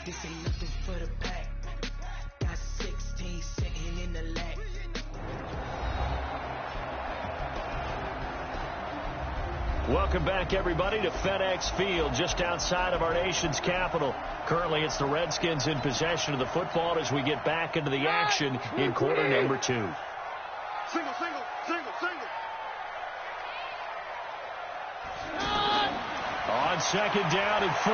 This ain't nothing for the pack. Got 16 sitting in the lap. Welcome back, everybody, to FedEx Field, just outside of our nation's capital. Currently, it's the Redskins in possession of the football as we get back into the action in quarter number 2. Single, single, single, single. On second down and 4,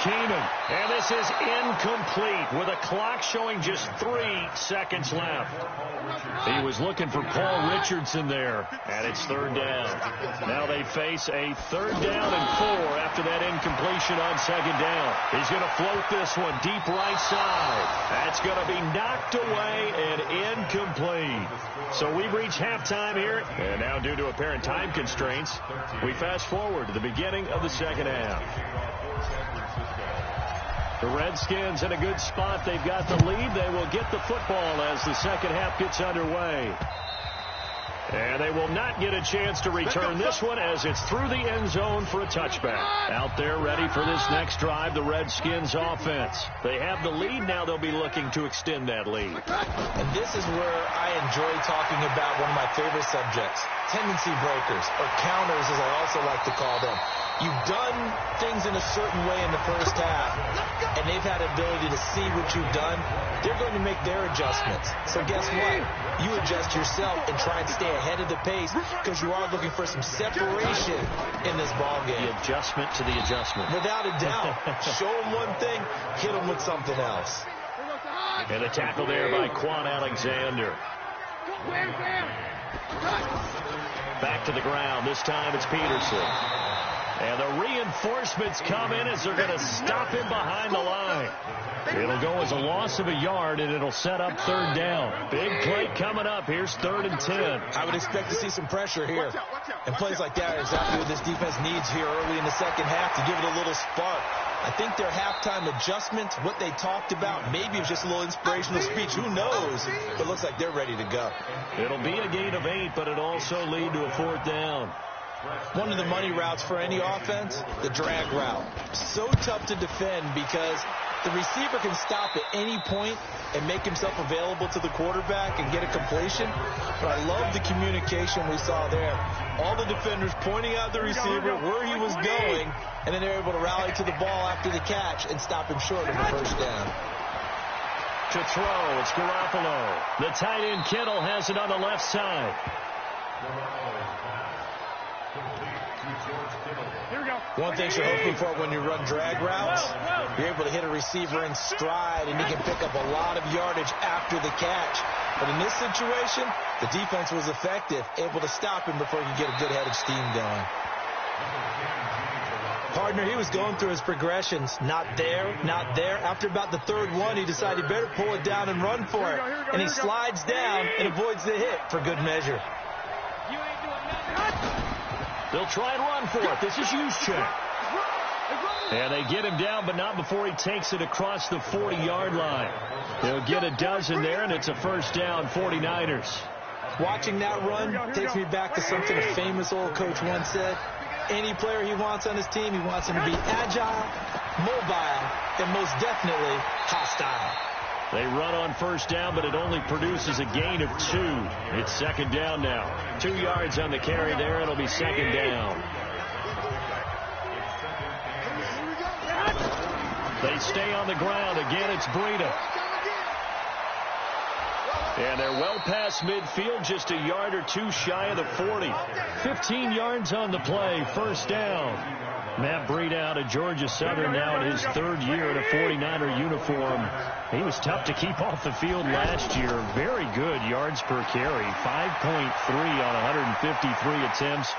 Keenan. And this is incomplete with a clock showing just 3 seconds left. He was looking for Paul Richardson there, and it's third down. Now they face a third down and 4 after that incompletion on second down. He's going to float this one deep right side. That's going to be knocked away and incomplete. So we've reached halftime here, and now due to apparent time constraints, we fast forward to the beginning of the second half. The Redskins in a good spot. They've got the lead. They will get the football as the second half gets underway. And they will not get a chance to return this one as it's through the end zone for a touchback. Out there ready for this next drive, the Redskins offense. They have the lead. Now they'll be looking to extend that lead. And this is where I enjoy talking about one of my favorite subjects, tendency breakers, or counters as I also like to call them. You've done things in a certain way in the first half, and they've had the ability to see what you've done. They're going to make their adjustments. So guess what? You adjust yourself and try and stay ahead of the pace because you are looking for some separation in this ball game. The adjustment to the adjustment. Without a doubt. Show them one thing, hit them with something else. And a tackle there by Quan Alexander. Back to the ground. This time it's Peterson. And the reinforcements come in as they're going to stop him behind the line. It'll go as a loss of a yard, and it'll set up third down. Big play coming up. Here's 3rd and 10. I would expect to see some pressure here. And plays like that are exactly what this defense needs here early in the second half to give it a little spark. I think their halftime adjustments, what they talked about, maybe it was just a little inspirational speech. Who knows? But it looks like they're ready to go. It'll be a gain of 8, but it'll also lead to a 4th down. One of the money routes for any offense, the drag route. So tough to defend because the receiver can stop at any point and make himself available to the quarterback and get a completion. But I love the communication we saw there. All the defenders pointing out the receiver where he was going, and then they're able to rally to the ball after the catch and stop him short of the first down. To throw, it's Garoppolo. The tight end Kittle has it on the left side. One thing you're hoping for when you run drag routes, you're able to hit a receiver in stride, and he can pick up a lot of yardage after the catch. But in this situation, the defense was effective, able to stop him before he could get a good head of steam going. Partner, he was going through his progressions. Not there, not there. After about the third one, he decided he better pull it down and run for it. And he slides down and avoids the hit for good measure. They'll try and run for it. This is Juszczyk. And they get him down, but not before he takes it across the 40-yard line. They'll get a dozen there, and it's a first down, 49ers. Watching that run takes me back to something a famous old coach once said. Any player he wants on his team, he wants him to be agile, mobile, and most definitely hostile. They run on first down, but it only produces a gain of 2. It's second down now. 2 yards on the carry there. It'll be second down. They stay on the ground. Again, it's Breida. And they're well past midfield, just a yard or 2 shy of the 40. 15 yards on the play, first down. Matt Breida out of Georgia Southern now in his 3rd year in a 49er uniform. He was tough to keep off the field last year. Very good yards per carry, 5.3 on 153 attempts.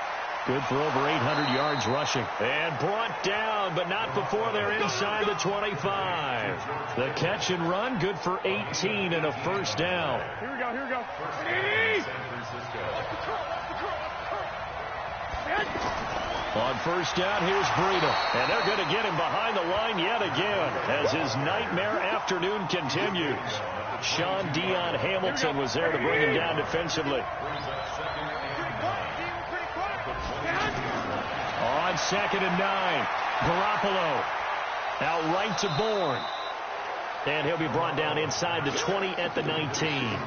Good for over 800 yards rushing. And brought down, but not before they're inside the 25. The catch and run, good for 18 and a first down. Here we go, here we go. On first down, here's Breida. And they're going to get him behind the line yet again as his nightmare afternoon continues. Sean Dion Hamilton was there to bring him down defensively. On 2nd and 9, Garoppolo out right to Bourne. And he'll be brought down inside the 20 at the 19.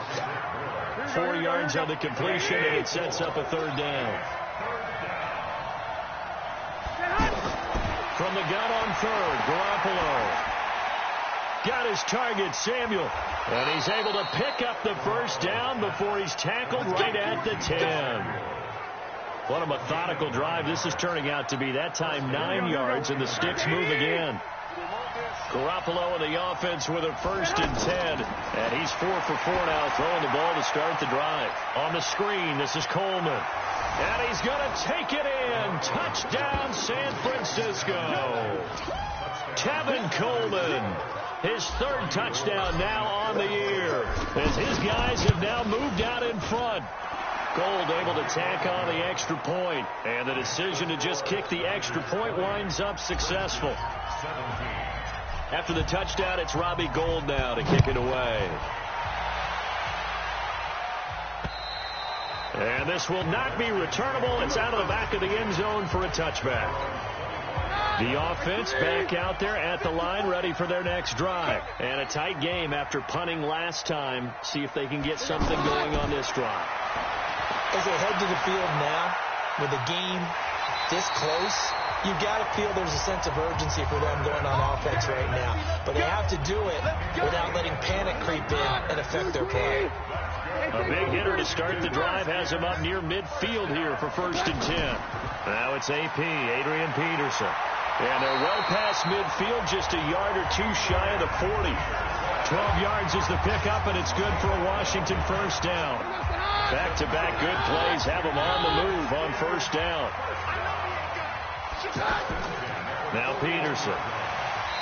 4 yards on the completion, and it sets up a third down. From the gun on third, Garoppolo. Got his target, Samuel. And he's able to pick up the first down before he's tackled right at the 10. What a methodical drive this is turning out to be. That time 9 yards, and the sticks move again. Garoppolo in the offense with a 1st and 10. And he's 4 for 4 now, throwing the ball to start the drive. On the screen, this is Coleman. And he's going to take it in. Touchdown, San Francisco. Tevin Coleman. His 3rd touchdown now on the year, as his guys have now moved out in front. Gold able to tack on the extra point, and the decision to just kick the extra point winds up successful. After the touchdown, it's Robbie Gould now to kick it away. And this will not be returnable. It's out of the back of the end zone for a touchback. The offense back out there at the line, ready for their next drive. And a tight game after punting last time. See if they can get something going on this drive. As they head to the field now, with the game this close, you've got to feel there's a sense of urgency for them going on offense right now. But they have to do it without letting panic creep in and affect their play. A big hitter to start the drive has him up near midfield here for 1st and 10. Now it's AP, Adrian Peterson. And they're well past midfield, just a yard or 2 shy of the 40. 12 yards is the pickup, and it's good for a Washington 1st down. Back-to-back good plays have them on the move on 1st down. Now Peterson.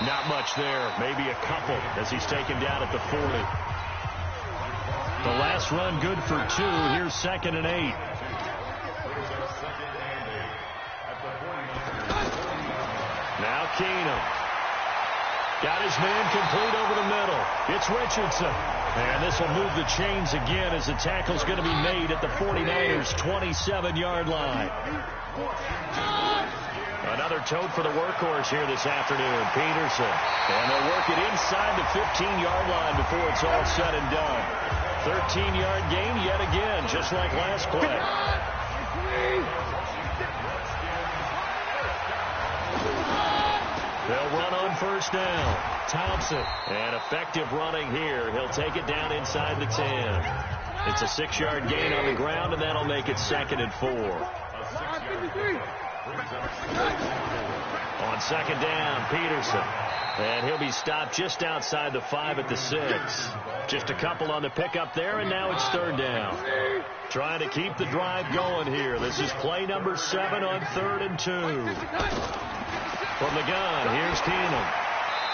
Not much there, maybe a couple as he's taken down at the 40. The last run good for 2. Here's 2nd and 8. Now Keenum. Got his man complete over the middle. It's Richardson. And this will move the chains again as the tackle's going to be made at the 49ers' 27-yard line. Another tote for the workhorse here this afternoon, Peterson. And they'll work it inside the 15-yard line before it's all said and done. 13-yard gain yet again, just like last play. They'll run on 1st down. Thompson. And effective running here. He'll take it down inside the 10. It's a 6-yard gain on the ground, and that'll make it 2nd and 4. On 2nd down, Peterson. And he'll be stopped just outside the 5 at the 6. Just a couple on the pickup there, and now it's 3rd down. Trying to keep the drive going here. This is play number 7 on 3rd and 2. From the gun, here's Keenum.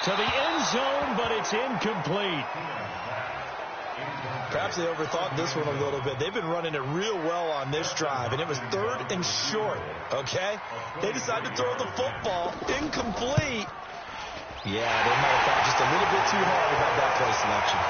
To the end zone, but it's incomplete. Perhaps they overthought this one a little bit. They've been running it real well on this drive, and it was 3rd and short, okay? They decided to throw the football incomplete. Yeah, they might have thought just a little bit too hard about that play selection.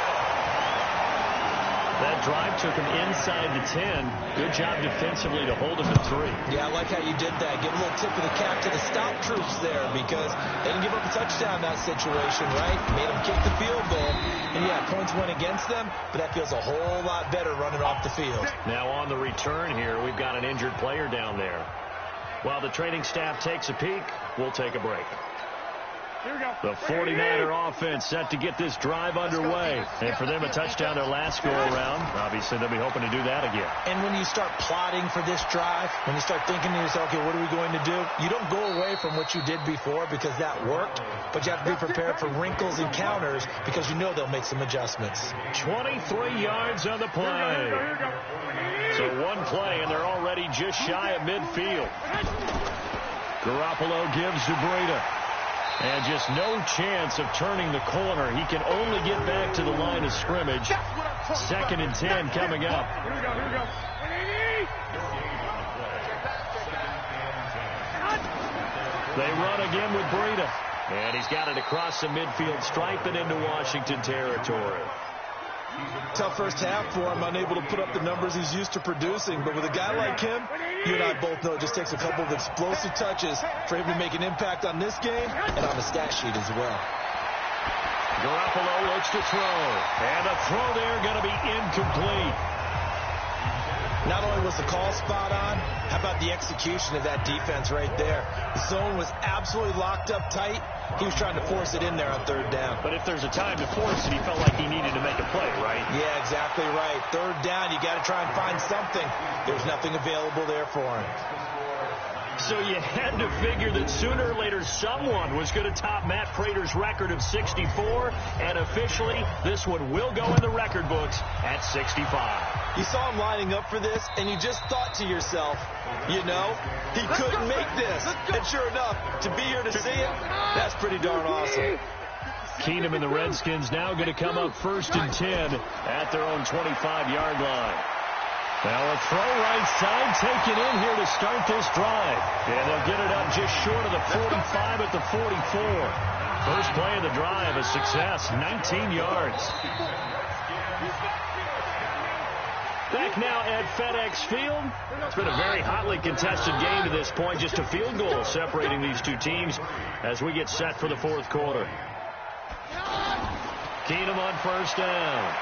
That drive took him inside the 10. Good job defensively to hold him at 3. Yeah, I like how you did that. Give a little tip of the cap to the stop troops there because they didn't give up a touchdown in that situation, right? Made them kick the field goal. And, yeah, points went against them, but that feels a whole lot better running off the field. Now on the return here, we've got an injured player down there. While the training staff takes a peek, we'll take a break. The 49er offense set to get this drive underway. And for them, a touchdown their last go-around. Obviously, they'll be hoping to do that again. And when you start plotting for this drive, when you start thinking to yourself, okay, what are we going to do? You don't go away from what you did before because that worked, but you have to be prepared for wrinkles and counters because you know they'll make some adjustments. 23 yards on the play. So one play, and they're already just shy of midfield. Garoppolo gives to Breida. And just no chance of turning the corner. He can only get back to the line of scrimmage. 2nd and 10 coming up. Here we go. They run again with Breida. And he's got it across the midfield stripe and into Washington territory. Tough first half for him, unable to put up the numbers he's used to producing. But with a guy like him, you and I both know it just takes a couple of explosive touches for him to make an impact on this game and on the stat sheet as well. Garoppolo looks to throw. And the throw there going to be incomplete. Not only was the call spot on, how about the execution of that defense right there? The zone was absolutely locked up tight. He was trying to force it in there on third down. But if there's a time to force it, he felt like he needed to make a play, right? Yeah, exactly right. Third down, you got to try and find something. There's nothing available there for him. So you had to figure that sooner or later someone was going to top Matt Prater's record of 64, and officially this one will go in the record books at 65. You saw him lining up for this, and you just thought to yourself, you know, he couldn't make this. And sure enough, to be here to see it, that's pretty darn awesome. Keenum and the Redskins now going to come up 1st and 10 at their own 25-yard line. Now a throw right side taken in here to start this drive. And they'll get it up just short of the 45 at the 44. First play of the drive, a success, 19 yards. Back now at FedEx Field. It's been a very hotly contested game to this point. Just a field goal separating these two teams as we get set for the fourth quarter. Keenum on first down.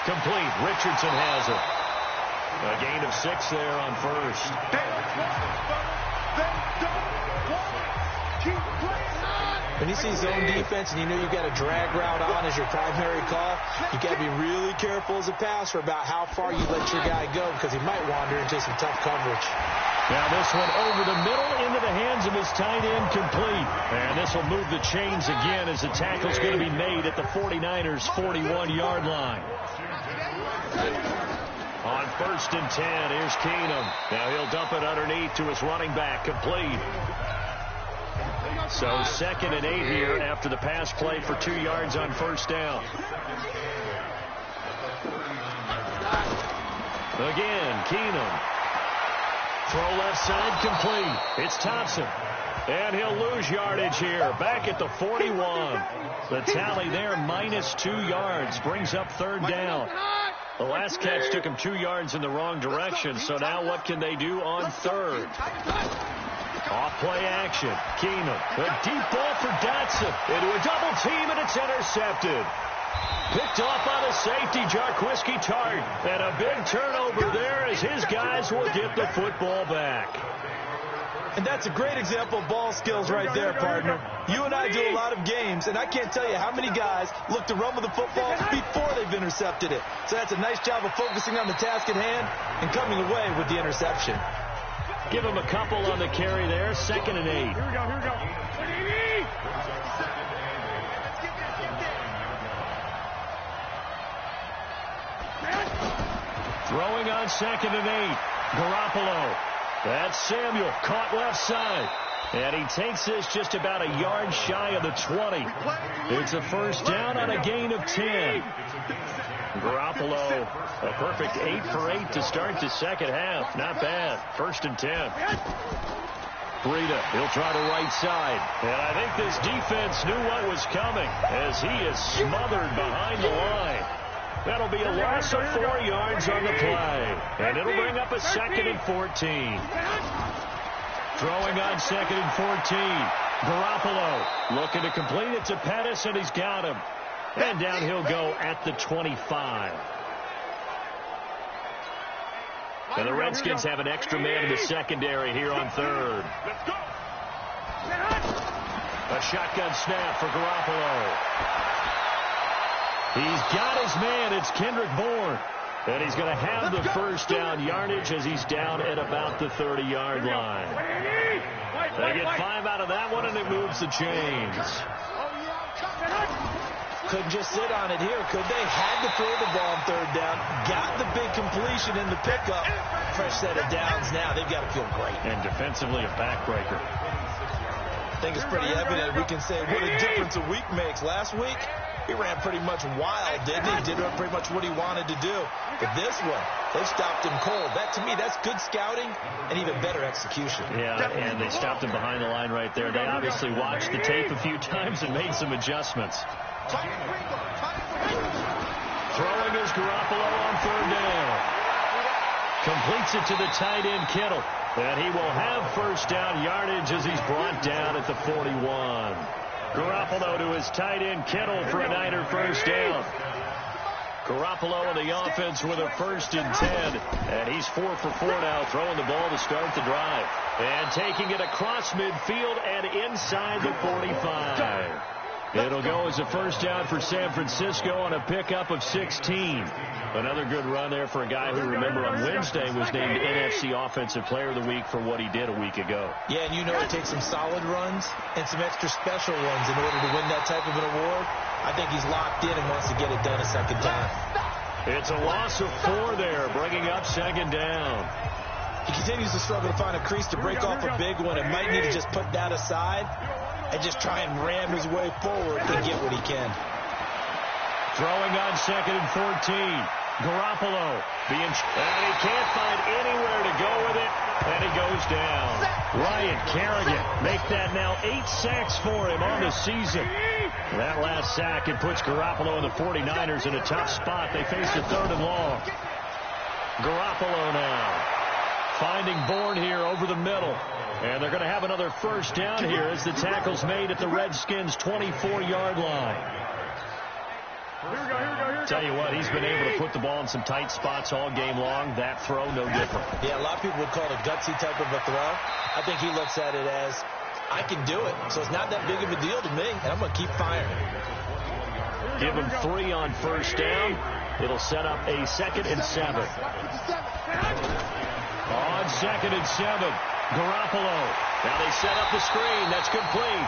Complete. Richardson has it. A gain of 6 there on first. When you see zone defense and you know you've got a drag route on as your primary call, you got to be really careful as a passer about how far you let your guy go because he might wander into some tough coverage. Now this one over the middle into the hands of his tight end, complete. And this will move the chains again as the tackle's going to be made at the 49ers' 41-yard line. On 1st and 10, here's Keenum. Now he'll dump it underneath to his running back, complete. So 2nd and 8 here after the pass play for 2 yards on first down. Again, Keenum. Throw left side, complete. It's Thompson. And he'll lose yardage here. Back at the 41. The tally there, -2 yards. Brings up 3rd down. The last catch took him 2 yards in the wrong direction. So now what can they do on 3rd? Off play action. Keenum. A deep ball for Dotson. Into a double team, and it's intercepted. Picked off by the safety, Jarquiski Tart. And a big turnover there as his guys will get the football back. And that's a great example of ball skills right there, partner. You and I do a lot of games, and I can't tell you how many guys look to run with the football before they've intercepted it. So that's a nice job of focusing on the task at hand and coming away with the interception. Give him a couple on the carry there. 2nd and 8. Here we go. Throwing on 2nd and 8. Garoppolo. That's Samuel. Caught left side. And he takes this just about a yard shy of the 20. It's a first down on a gain of 10. Garoppolo, a perfect 8 for 8 to start the second half. Not bad. 1st and 10. Breida, he'll try to right side. And I think this defense knew what was coming as he is smothered behind the line. That'll be a loss of 4 yards on the play. And it'll bring up a 2nd and 14. Throwing on 2nd and 14. Garoppolo looking to complete it to Pettis, and he's got him. And down he'll go at the 25. And the Redskins have an extra man in the secondary here on 3rd. A shotgun snap for Garoppolo. He's got his man. It's Kendrick Bourne. And he's going to have the first down yardage as he's down at about the 30-yard line. They get 5 out of that one, and it moves the chains. Couldn't just sit on it here, could they? Had to throw the ball on 3rd down. Got the big completion in the pickup. Fresh set of downs now. They've got to feel great. And defensively a backbreaker. I think it's pretty evident. We can say what a difference a week makes. Last week, he ran pretty much wild, didn't he? He did pretty much what he wanted to do. But this one, they stopped him cold. That, to me, that's good scouting and even better execution. Yeah, and they stopped him behind the line right there. They obviously watched the tape a few times and made some adjustments. Throwing is Garoppolo on 3rd down. Completes it to the tight end, Kittle. And he will have first down yardage as he's brought down at the 41. Garoppolo to his tight end, Kittle, for a Niner first down. Garoppolo on the offense with a 1st and 10. And he's 4 for 4 now, throwing the ball to start the drive. And taking it across midfield and inside the 45. It'll go as a first down for San Francisco on a pickup of 16. Another good run there for a guy who, remember, on Wednesday was named NFC Offensive Player of the Week for what he did a week ago. Yeah, and you know it takes some solid runs and some extra special ones in order to win that type of an award. I think he's locked in and wants to get it done a second time. It's a loss of 4 there, bringing up 2nd down. He continues to struggle to find a crease to break off a big one and might need to just put that aside and just try and ram his way forward and get what he can. Throwing on 2nd and 14. Garoppolo and he can't find anywhere to go with it, and he goes down. Ryan Kerrigan make that now 8 sacks for him on the season. That last sack, it puts Garoppolo and the 49ers in a tough spot. They face a 3rd and long. Garoppolo now finding Bourne here over the middle. And they're going to have another first down here as the tackle's made at the Redskins' 24-yard line. Tell you what, he's been able to put the ball in some tight spots all game long. That throw, no different. Yeah, a lot of people would call it a gutsy type of a throw. I think he looks at it as, I can do it. So it's not that big of a deal to me, and I'm going to keep firing. Give him 3 on first down. It'll set up a 2nd and 7. On 2nd and 7, Garoppolo. Now they set up the screen. That's complete.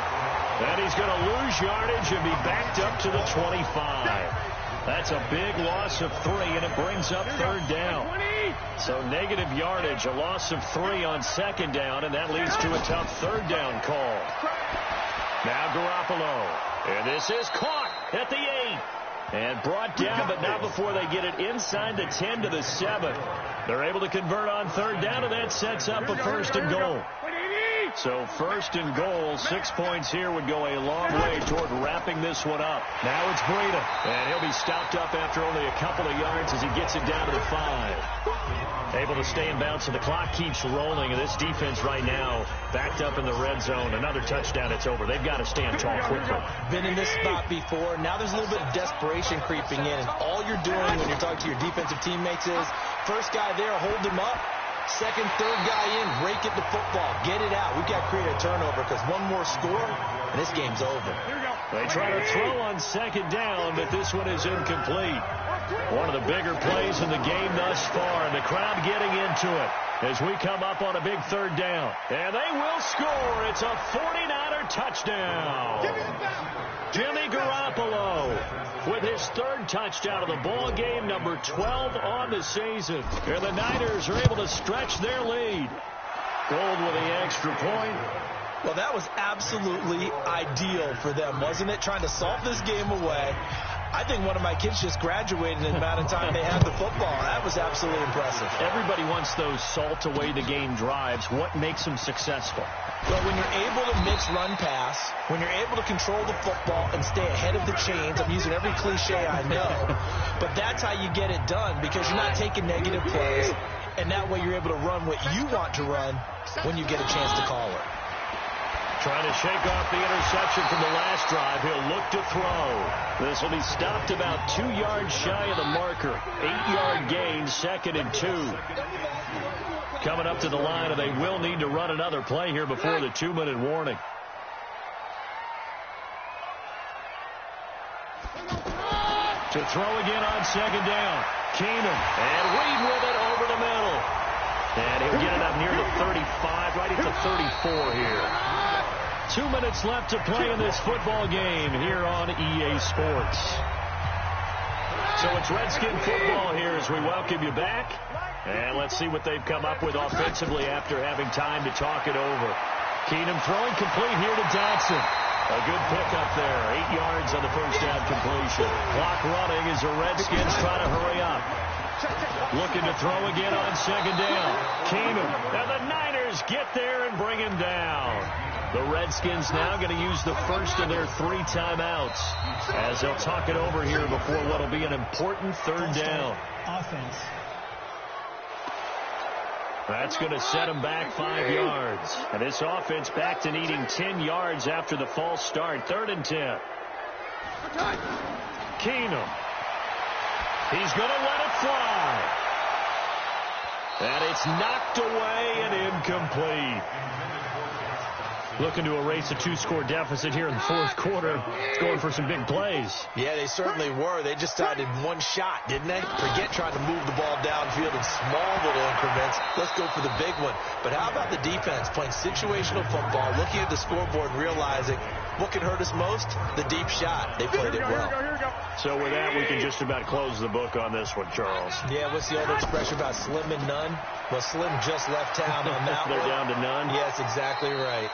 And he's going to lose yardage and be backed up to the 25. That's a big loss of 3, and it brings up 3rd down. So negative yardage, a loss of 3 on 2nd down, and that leads to a tough 3rd down call. Now Garoppolo. And this is caught at the 8. And brought down, but not before they get it inside the 10 to the 7. They're able to convert on 3rd down, and that sets up a 1st and goal. So 1st and goal, 6 points here would go a long way toward wrapping this one up. Now it's Breida, and he'll be stopped up after only a couple of yards as he gets it down to the 5. Able to stay in bounds, so the clock keeps rolling, and this defense right now backed up in the red zone. Another touchdown, it's over. They've got to stand tall quickly. Been in this spot before. Now there's a little bit of desperation creeping in, and all you're doing when you're talking to your defensive teammates is, first guy there, hold him up. 2nd, 3rd guy in, rake it to football. Get it out. We've got to create a turnover because one more score, and this game's over. They try to throw on 2nd down, but this one is incomplete. One of the bigger plays in the game thus far, and the crowd getting into it as we come up on a big 3rd down. And they will score. It's a 49er touchdown. Jimmy Garoppolo with his 3rd touchdown of the ball game, number 12 on the season. And the Niners are able to stretch their lead. Gold with the extra point. Well, that was absolutely ideal for them, wasn't it? Trying to salt this game away. I think one of my kids just graduated in the amount of time they had the football. That was absolutely impressive. Everybody wants those salt away the game drives. What makes them successful? Well, when you're able to mix run pass, when you're able to control the football and stay ahead of the chains, I'm using every cliche I know, but that's how you get it done because you're not taking negative plays, and that way you're able to run what you want to run when you get a chance to call it. Trying to shake off the interception from the last drive. He'll look to throw. This will be stopped about 2 yards shy of the marker. 8-yard gain, 2nd and 2. Coming up to the line, and they will need to run another play here before the 2-minute warning. To throw again on 2nd down. Keenum, and Reed with it over the middle. And he'll get it up near the 35, right at the 34 here. 2 minutes left to play in this football game here on EA Sports. So it's Redskin football here as we welcome you back. And let's see what they've come up with offensively after having time to talk it over. Keenum throwing complete here to Dotson. A good pickup there. 8 yards on the first down completion. Clock running as the Redskins try to hurry up. Looking to throw again on 2nd down. Keenum. And the Niners get there and bring him down. The Redskins now going to use the first of their 3 timeouts as they'll talk it over here before what will be an important 3rd down. Offense. That's going to set him back 5 yards. And this offense back to needing 10 yards after the false start. 3rd and 10. Keenum. He's going to let it fly. And it's knocked away and incomplete. Looking to erase a 2-score deficit here in the 4th quarter. It's going for some big plays. Yeah, they certainly were. They just started one shot, didn't they? Forget trying to move the ball downfield in small little increments. Let's go for the big one. But how about the defense playing situational football, looking at the scoreboard and realizing what can hurt us most? The deep shot. They played it well. So with that, we can just about close the book on this one, Charles. Yeah, what's the old expression about slim and none? Well, Slim just left town on that They're one. down to none? Yes, exactly right.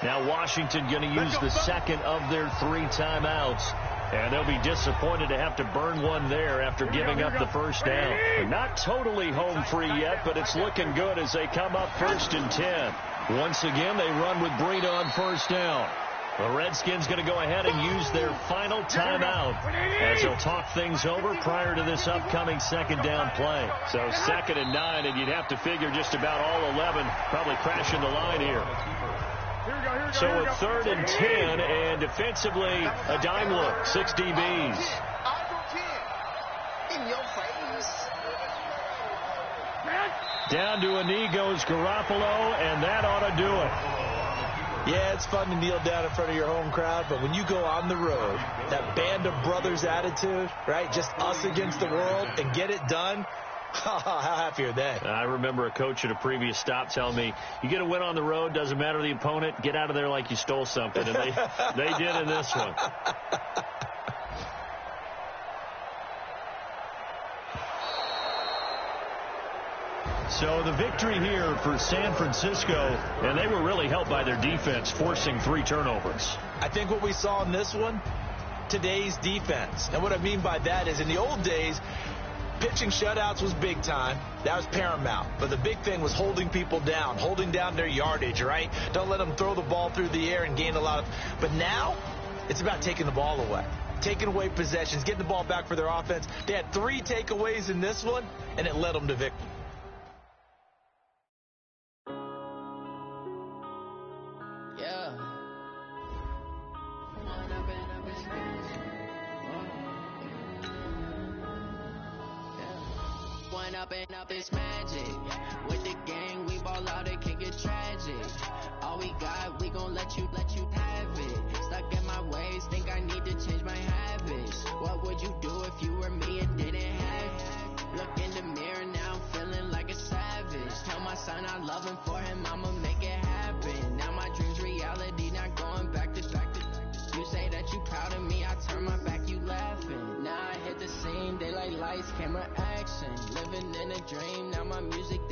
Now Washington going to use the second of their 3 timeouts. And they'll be disappointed to have to burn one there after giving up the first down. They're not totally home free yet, but it's looking good as they come up 1st and 10. Once again, they run with Breida on first down. The Redskins going to go ahead and use their final timeout as they'll talk things over prior to this upcoming 2nd down play. So 2nd and 9, and you'd have to figure just about all 11 probably crashing the line here. So a 3rd and 10, and defensively, a dime look, 6 DBs. Down to a knee goes Garoppolo, and that ought to do it. Yeah, it's fun to kneel down in front of your home crowd, but when you go on the road, that band of brothers attitude, right, just us against the world, and get it done, how happy are they? I remember a coach at a previous stop telling me, you get a win on the road, doesn't matter the opponent, get out of there like you stole something. And they did in this one. So the victory here for San Francisco, and they were really helped by their defense, forcing 3 turnovers. I think what we saw in this one, today's defense. And what I mean by that is in the old days, pitching shutouts was big time. That was paramount. But the big thing was holding people down, holding down their yardage, right? Don't let them throw the ball through the air and gain a lot of... But now, it's about taking the ball away. Taking away possessions, getting the ball back for their offense. They had 3 takeaways in this one, and it led them to victory. Up is magic. With the gang, we ball out, it can get tragic. All we got, we gon' let you have it. Stuck in my ways, think I need to change my habits. What would you do if you were me and didn't have it? Look in the mirror, now I'm feeling like a savage. Tell my son I love him, for him I'ma make it happen. Now my dream's reality, not going back to. You say that you proud of me, I turn my back, you laughing. Now I hit the scene, daylight lights, camera action. Living in a dream, now my music,